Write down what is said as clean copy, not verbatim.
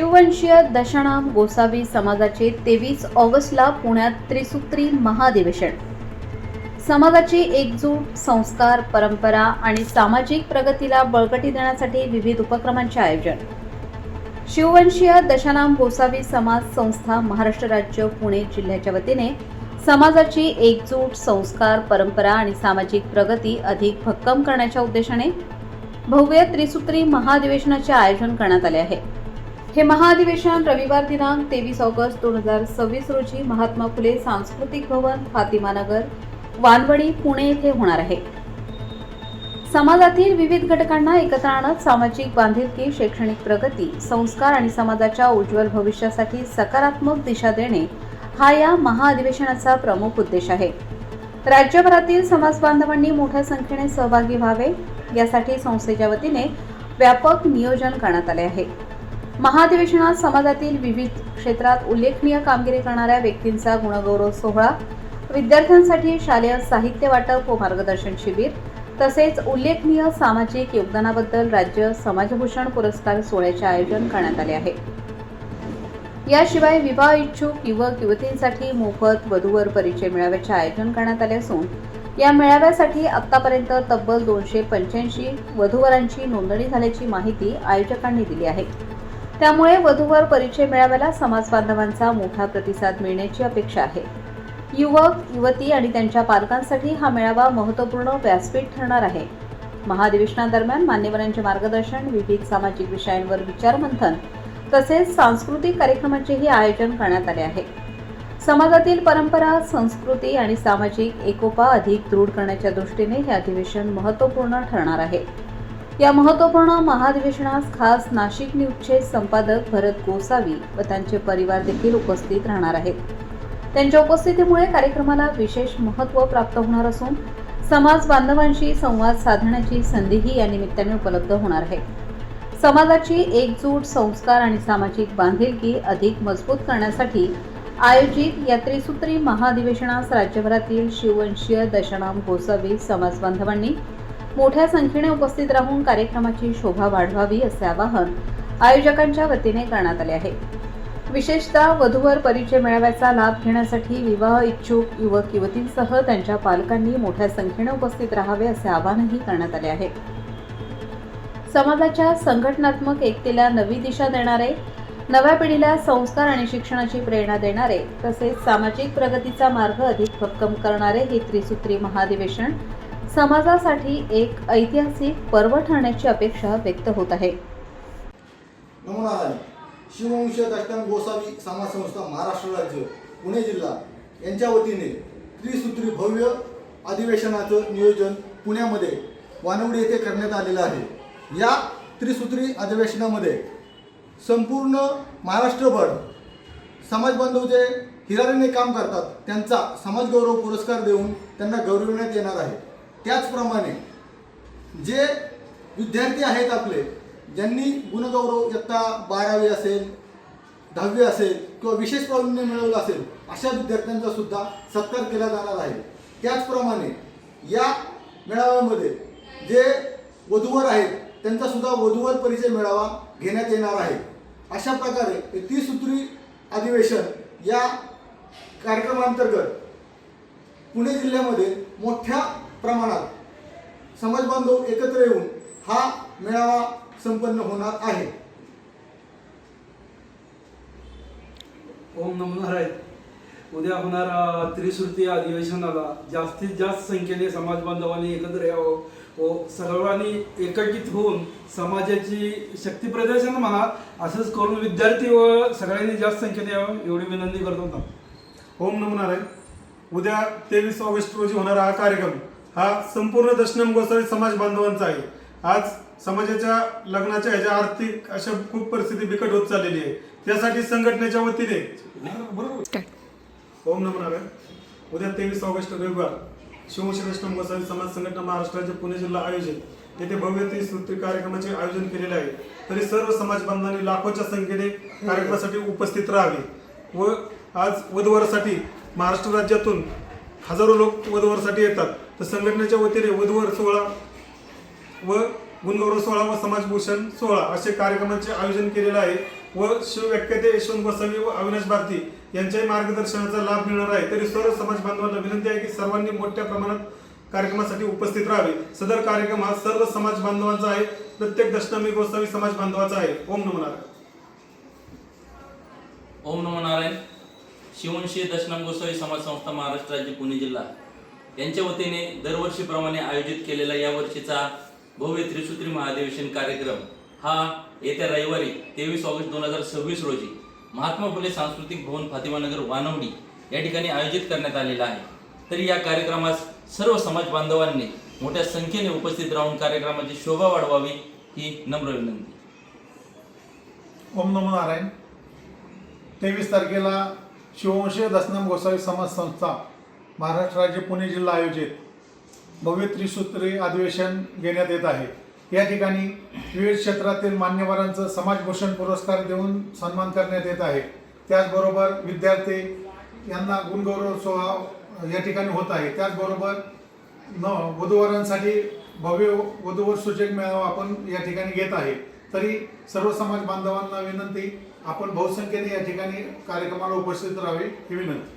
शिववंशीय दशनाम गोसावी समाजाचे 23 ऑगस्टला पुण्यात त्रिसूत्री महाधिवेशन. समाजाची एकजूट, संस्कार, परंपरा आणि सामाजिक प्रगतीला बळकटी देण्यासाठी विविध उपक्रमांचे आयोजन. शिववंशीय दशनाम गोसावी समाज संस्था महाराष्ट्र राज्य पुणे जिल्ह्याच्या वतीने समाजाची एकजूट, संस्कार, परंपरा आणि सामाजिक प्रगती अधिक भक्कम करण्याच्या उद्देशाने भव्य त्रिसूत्री महाधिवेशनाचे आयोजन करण्यात आले आहे. हे महाधिवेशन रविवार दिनांक 23 ऑगस्ट 2026 रोजी महात्मा फुले सांस्कृतिक भवन, फातिमा नगर, वानवडी, पुणे येथे होणार आहे. समाजातील विविध घटकांना एकत्र आणत सामाजिक बांधिलकी, शैक्षणिक प्रगती, संस्कार आणि समाजाच्या उज्ज्वल भविष्यासाठी सकारात्मक दिशा देणे हा या महाअधिवेशनाचा प्रमुख उद्देश आहे. राज्यभरातील समाज बांधवांनी मोठ्या संख्येने सहभागी व्हावे यासाठी संस्थेच्या वतीने व्यापक नियोजन करण्यात आले आहे. महाधिवेशनात समाजातील विविध क्षेत्रात उल्लेखनीय कामगिरी करणाऱ्या व्यक्तींचा गुणगौरव सोहळा, विद्यार्थ्यांसाठी शालेय साहित्य वाटप व मार्गदर्शन शिबिर तसेच उल्लेखनीय सामाजिक योगदानाबद्दल राज्य समाजभूषण पुरस्कार सोहळ्याचे आयोजन करण्यात आले आहे. याशिवाय विवाह इच्छुक युवक युवतींसाठी मोफत वधूवर परिचय मेळाव्याचे आयोजन करण्यात आले असून या मेळाव्यासाठी आतापर्यंत तब्बल 285 वधूवरांची नोंदणी झाल्याची माहिती आयोजकांनी दिली आहे. त्यामुळे वधूवर परिचय मेळाव्याला समाज बांधवांचा मोठा प्रतिसाद मिळण्याची अपेक्षा आहे. युवक युवती आणि त्यांच्या पालकांसाठी हा मेळावा महत्त्वपूर्ण व्यासपीठ ठरणार आहे. महाधिवेशनादरम्यान मान्यवरांचे मार्गदर्शन, विविध सामाजिक विषयांवर विचारमंथन तसेच सांस्कृतिक कार्यक्रमांचेही आयोजन करण्यात आले आहे. समाजातील परंपरा, संस्कृती आणि सामाजिक एकोपा अधिक दृढ करण्याच्या दृष्टीने हे अधिवेशन महत्त्वपूर्ण ठरणार आहे. या महत्त्वपूर्ण महाधिवेशनास खास नाशिक न्यूजचे संपादक भरत गोसावी व त्यांचे परिवार देखील उपस्थित राहणार आहेत. त्यांच्या उपस्थितीमुळे कार्यक्रमाला विशेष महत्त्व प्राप्त होणार असून समाज बांधवांशी संवाद साधण्याची संधीही या निमित्ताने उपलब्ध होणार आहे. समाजाची एकजूट, संस्कार आणि सामाजिक बांधिलकी अधिक मजबूत करण्यासाठी आयोजित या त्रिसूत्री महाधिवेशनास राज्यभरातील शिववंशीय दशनाम गोसावी समाज बांधवांनी मोठ्या संख्येने उपस्थित राहून कार्यक्रमाची शोभा वाढवावी असे आवाहन आयोजकांच्या वतीने करण्यात आले आहे. विशेषतः वधूवर परिचय मेळाव्याचा लाभ घेण्यासाठी विवाह इच्छुक युवक युवतींसह त्यांच्या पालकांनी मोठ्या संख्येने उपस्थित राहावे असे आवाहनही करण्यात आले आहे. समाजाच्या संघटनात्मक एकतेला नवी दिशा देणारे, नव्या पिढीला संस्कार आणि शिक्षणाची प्रेरणा देणारे तसेच सामाजिक प्रगतीचा मार्ग अधिक भक्कम करणारे हे त्रिसूत्री महाधिवेशन समाजासाठी एक ऐतिहासिक पर्व ठरण्याची अपेक्षा व्यक्त होत आहे. नमस्कार. शिववंशीय दशनाम गोसावी समाज संस्था महाराष्ट्र राज्य पुणे जिल्हा यांच्या वतीने त्रिसूत्री भव्य अधिवेशनाचं नियोजन पुण्यामध्ये वानवडी येथे करण्यात आलेलं आहे. या त्रिसूत्री अधिवेशनामध्ये संपूर्ण महाराष्ट्रभर समाज बांधव जे हिरारीने काम करतात त्यांचा समाज गौरव पुरस्कार देऊन त्यांना गौरविण्यात येणार आहे. त्याचप्रमाणे जे विद्यार्थी आहेत आपले, ज्यांनी गुणगौरव इयत्ता 12वी असेल, 10वी असेल किंवा विशेष प्रावीण्य मिळवलं असेल अशा विद्यार्थ्यांचा सुद्धा सत्कार केला जाणार आहे. त्याचप्रमाणे या मेळाव्यामध्ये जे वधूवर आहेत त्यांचा सुद्धा वधूवर परिचय मेळावा घेण्यात येणार आहे. अशा प्रकारे त्रिसूत्री अधिवेशन या कार्यक्रमांतर्गत पुणे जिल्ह्यामध्ये मोठ्या प्रमाणात समाज बांधव एकत्र येऊन हा मेळावा संपन्न होणार आहे. ओम नमो नारायण. उद्या होणारा त्रिसूत्री अधिवेशनाला जास्तीत जास्त संख्येने समाज बांधवांनी एकत्र यावं व सर्वांनी एकत्रित होऊन समाजाची शक्ती प्रदर्शन म्हणा असंच करून विद्यार्थी व सगळ्यांनी जास्त संख्येने यावं एवढी विनंती करतो. ओम नमो नारायण. उद्या 23 ऑगस्ट रोजी होणारा हा कार्यक्रम हा संपूर्ण दशनाम गोसावी समाज बांधवांचा आहे. आज समाजाच्या लग्नाच्या ह्याच्या आर्थिक अशा खूप परिस्थिती बिकट होत चाललेली आहे. त्यासाठी संघटनेच्या वतीने ओम नमो नारायण. उद्या 23 ऑगस्ट रविवार शिववंशीय दशनाम गोसावी समाज संघटना महाराष्ट्र राज्य पुणे जिल्हा आयोजित येथे भव्य त्रिसूत्री कार्यक्रमाचे आयोजन केलेले आहे. तरी सर्व समाज बांधवांनी लाखोच्या संख्येने कार्यक्रमासाठी उपस्थित राहावे व आज वधूवरासाठी महाराष्ट्र राज्यातून हजारो लोक वधूवरासाठी येतात. तर संघटनेच्या वतीने वधूवर सोहळा व गुणगौरव सोहळा व समाजभूषण सोहळा असे कार्यक्रमांचे आयोजन केलेले आहे. व शिवव्याख्याते यशवंत गोसावी व अविनाश भारती यांच्याही मार्गदर्शनाचा लाभ मिळणार आहे. तरी सर्व समाज बांधवांना विनंती आहे की सर्वांनी मोठ्या प्रमाणात कार्यक्रमासाठी उपस्थित राहावे. सदर कार्यक्रम हा सर्व समाज बांधवांचा आहे. प्रत्येक दशनामी गोसावी समाज बांधवाचा आहे. ओम नमो नारायण. ओम नमो नारायण. शिववंशी दशनाम गोसावी समाज संस्था महाराष्ट्र राज्य पुणे जिल्हा यांच्या वतीने दरवर्षीप्रमाणे आयोजित केलेला या वर्षीचा भव्य त्रिसूत्री महाधिवेशन कार्यक्रम हा येत्या रविवारी 23 ऑगस्ट 2026 रोजी महात्मा फुले सांस्कृतिक भवन फातिमानगर वानवडी या ठिकाणी आयोजित करण्यात आलेला आहे. तरी या कार्यक्रमास सर्व समाज बांधवांनी मोठ्या संख्येने उपस्थित राहून कार्यक्रमाची शोभा वाढवावी ही नम्र विनंती. ओम नमो नारायण. 23 तारखेला शिववंशी दशनाम गोसावी समाज संस्था महाराष्ट्र राज्य पुणे जिल्हा आयोजित भव्य त्रिसूत्री अधिवेशन घेण्यात येत आहे. या ठिकाणी विविध क्षेत्रातील मान्यवरांचं समाजभूषण पुरस्कार देऊन सन्मान करण्यात येत आहे. त्याचबरोबर विद्यार्थी यांना गुणगौरव सोहळा या ठिकाणी होत आहे. त्याचबरोबर वधूवरांसाठी भव्य वधूवर सूचक मेळावा आपण या ठिकाणी घेत आहे. तरी सर्व समाज बांधवांना विनंती, आपण बहुसंख्येने या ठिकाणी कार्यक्रमाला उपस्थित राहावे ही विनंती.